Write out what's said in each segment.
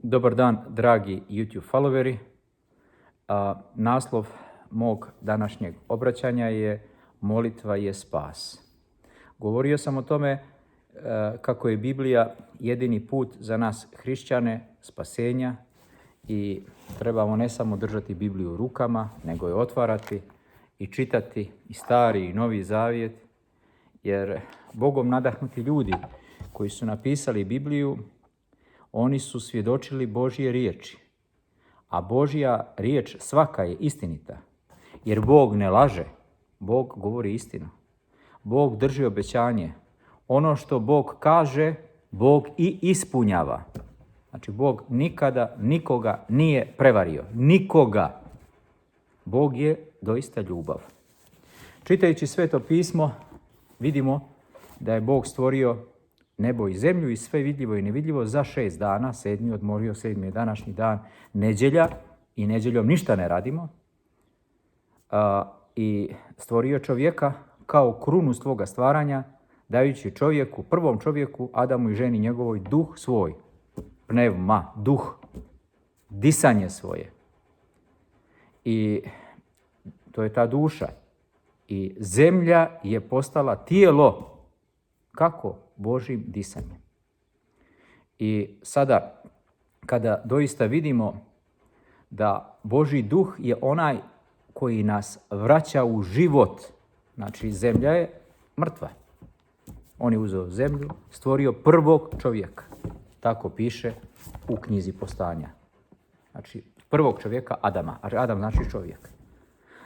Dobar dan, dragi YouTube followeri. Naslov mog današnjeg obraćanja je Molitva je spas. Govorio sam o tome kako je Biblija jedini put za nas hrišćane spasenja i trebamo ne samo držati Bibliju u rukama, nego je otvarati i čitati i Stari i Novi Zavjet, jer Bogom nadahnuti ljudi koji su napisali Bibliju, oni su svjedočili Božje riječi, a Božja riječ svaka je istinita, jer Bog ne laže, Bog govori istinu. Bog drži obećanje. Ono što Bog kaže, Bog i ispunjava. Znači, Bog nikada nikoga nije prevario. Nikoga. Bog je doista ljubav. Čitajući Sveto pismo, vidimo da je Bog stvorio nebo i zemlju i sve vidljivo i nevidljivo za 6 dana. 7. odmorio, 7. je današnji dan, nedjelja, i nedjeljom ništa ne radimo. I stvorio čovjeka kao krunu svoga stvaranja, dajući čovjeku, prvom čovjeku, Adamu i ženi njegovoj, duh svoj. Pneuma, duh, disanje svoje. I to je ta duša. I zemlja je postala tijelo. Kako? Božjim disanjem. I sada, kada doista vidimo da Božji duh je onaj koji nas vraća u život, znači zemlja je mrtva. On je uzeo zemlju, stvorio prvog čovjeka. Tako piše u knjizi Postanja. Znači, prvog čovjeka Adama. Adam znači čovjek.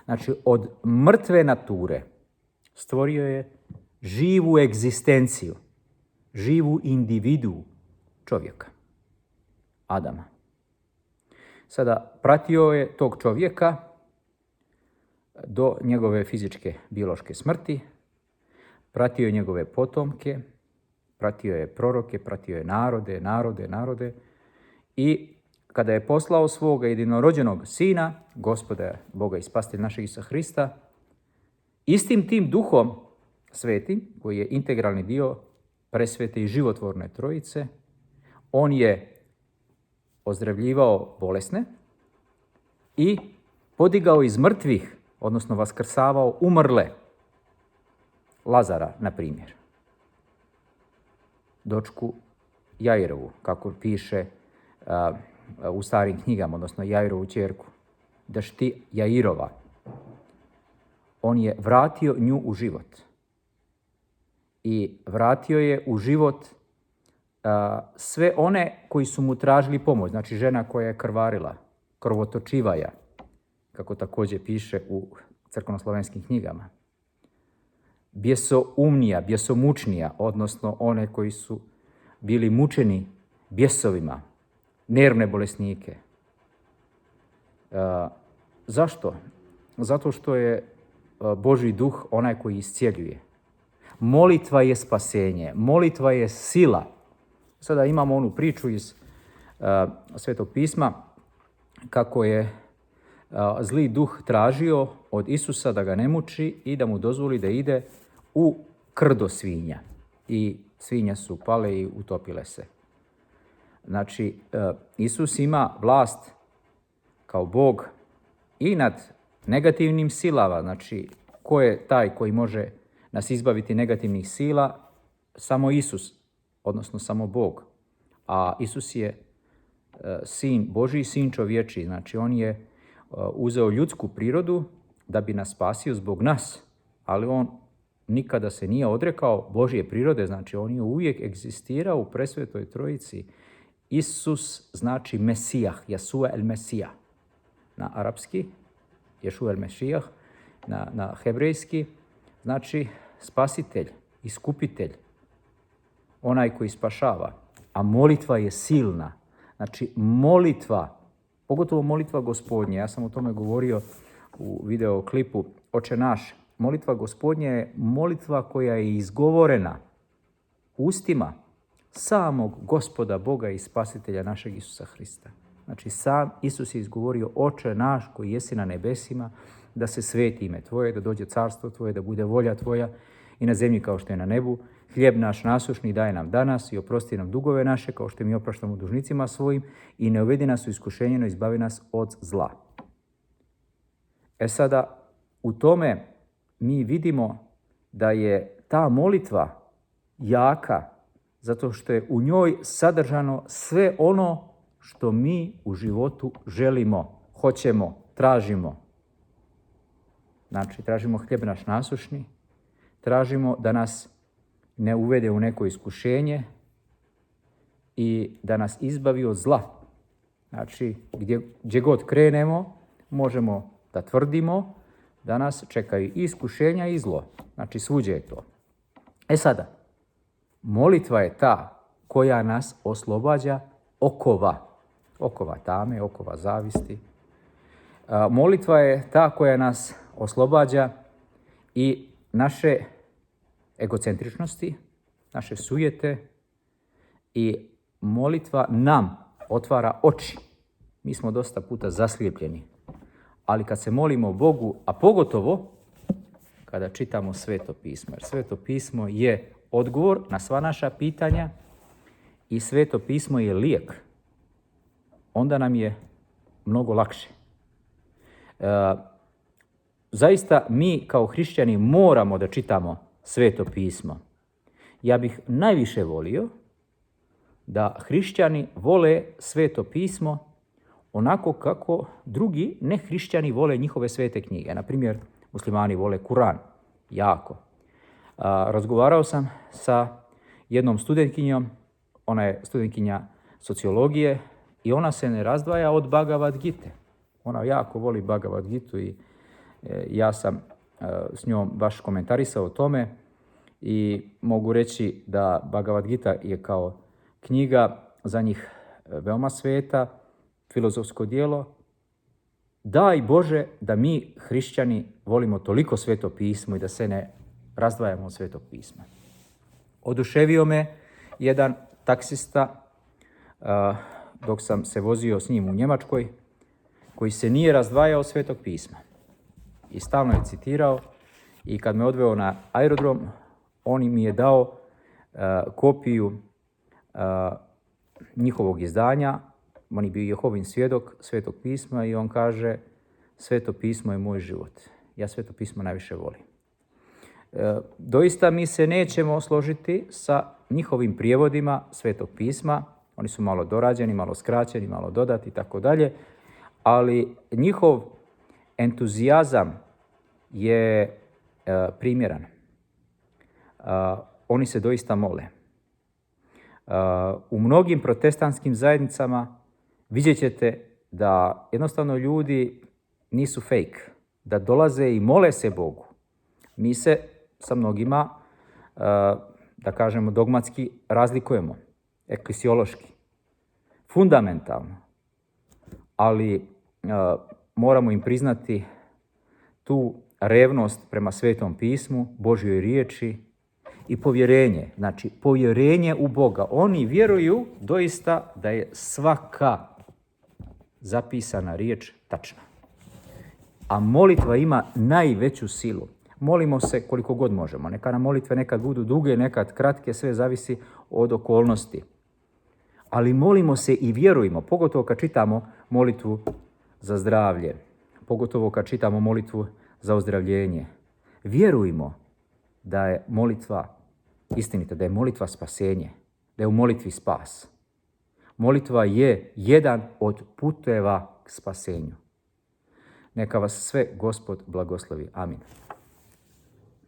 Znači, od mrtve nature stvorio je živu egzistenciju, živu individu čovjeka, Adama. Sada, pratio je tog čovjeka do njegove fizičke, biološke smrti, pratio je njegove potomke, pratio je proroke, pratio je narode i kada je poslao svoga jedinorođenog sina, Gospoda, Boga i Spasitelja našeg Isusa Hrista, istim tim duhom svetim, koji je integralni dio presvete i životvorne trojice, on je ozdravljivao bolesne i podigao iz mrtvih, odnosno vaskrsavao umrle. Lazara, na primjer. Dočku Jairovu, kako piše u starim knjigama, odnosno Jairovu ćerku, Dašti Jairova. On je vratio nju u život. I vratio je u život sve one koji su mu tražili pomoć. Znači, žena koja je krvarila, krvotočivaja, kako također piše u crkveno-slovenskim knjigama. Bjesoumnija, bjesomučnija, odnosno one koji su bili mučeni bjesovima, nervne bolesnike. Zašto? Zato što je Božji duh onaj koji iscjeljuje. Molitva je spasenje, molitva je sila. Sada imamo onu priču iz Svetog pisma kako je zli duh tražio od Isusa da ga ne muči i da mu dozvoli da ide u krdo svinja. I svinja su pale i utopile se. Znači, Isus ima vlast kao Bog i nad negativnim silama. Znači, ko je taj koji može nas izbaviti negativnih sila? Samo Isus, odnosno samo Bog. A Isus je sin Božji, sin čovječiji. Znači, on je uzeo ljudsku prirodu da bi nas spasio zbog nas. Ali on nikada se nije odrekao Božje prirode. Znači, on je uvijek egzistirao u presvetoj trojici. Isus znači Mesijah, Jesua el Mesijah. Na arapski, Ješua el Mesijah, na hebrejski, znači spasitelj, iskupitelj, onaj koji spašava. A molitva je silna. Znači, molitva, pogotovo molitva Gospodnja, ja sam o tome govorio u videoklipu Oče naš. Molitva Gospodnja je molitva koja je izgovorena ustima samog Gospoda Boga i Spasitelja našeg Isusa Hrista. Znači, sam Isus je izgovorio: Oče naš koji jesi na nebesima, da se sveti ime Tvoje, da dođe carstvo Tvoje, da bude volja Tvoja i na zemlji kao što je na nebu. Hljeb naš nasušni daj nam danas i oprosti nam dugove naše, kao što mi opraštamo dužnicima svojim, i ne uvedi nas u iskušenje, no izbavi nas od zla. Sada, u tome mi vidimo da je ta molitva jaka, zato što je u njoj sadržano sve ono što mi u životu želimo, hoćemo, tražimo. Znači, tražimo hljeb naš nasušni, tražimo da nas ne uvede u neko iskušenje i da nas izbavi od zla. Znači, gdje god krenemo, možemo da tvrdimo da nas čekaju i iskušenja i zlo. Znači, svuđe je to. Sada, molitva je ta koja nas oslobađa okova tame, okova zavisti. Molitva je ta koja nas oslobađa i naše egocentričnosti, naše sujete, i molitva nam otvara oči. Mi smo dosta puta zaslijepljeni, ali kad se molimo Bogu, a pogotovo kada čitamo Sveto pismo, jer Sveto pismo je odgovor na sva naša pitanja i Sveto pismo je lijek, onda nam je mnogo lakše. Zaista mi kao hrišćani moramo da čitamo Sveto pismo. Ja bih najviše volio da hrišćani vole Sveto pismo onako kako drugi nehrišćani vole njihove svete knjige. Na primjer, muslimani vole Kuran jako. Razgovarao sam sa jednom studentkinjom, ona je studentkinja sociologije i ona se ne razdvaja od Bhagavad Gite. Ona jako voli Bhagavad Gitu i ja sam s njom baš komentarisao o tome i mogu reći da Bhagavad Gita je kao knjiga za njih veoma sveta, filozofsko djelo. Daj Bože da mi hrišćani volimo toliko Sveto pismo i da se ne razdvajamo od Svetog pisma. Oduševio me jedan taksista dok sam se vozio s njim u Njemačkoj, koji se nije razdvajao od Svetog pisma. I stalno je citirao i kad me odveo na aerodrom, on mi je dao kopiju njihovog izdanja. On je bio Jehovin svjedok Svetog pisma i on kaže: Sveto pismo je moj život. Ja Sveto pismo najviše volim. Doista mi se nećemo složiti sa njihovim prijevodima Svetog pisma. Oni su malo dorađeni, malo skraćeni, malo dodati i tako dalje. Ali njihov entuzijazam je primjeran. Oni se doista mole. U mnogim protestantskim zajednicama vidjet ćete da jednostavno ljudi nisu fake, da dolaze i mole se Bogu. Mi se sa mnogima, da kažemo, dogmatski razlikujemo, eklesiološki, fundamentalno, ali moramo im priznati tu revnost prema Svetom pismu, Božjoj riječi i povjerenje. Znači, povjerenje u Boga. Oni vjeruju doista da je svaka zapisana riječ tačna. A molitva ima najveću silu. Molimo se koliko god možemo. Neka nam molitve nekad budu duge, nekad kratke, sve zavisi od okolnosti. Ali molimo se i vjerujemo, pogotovo kad čitamo molitvu za zdravlje, pogotovo kad čitamo molitvu za ozdravljenje. Vjerujmo da je molitva istinita, da je molitva spasenje, da je u molitvi spas. Molitva je jedan od puteva k spasenju. Neka vas sve Gospod blagoslovi. Amin.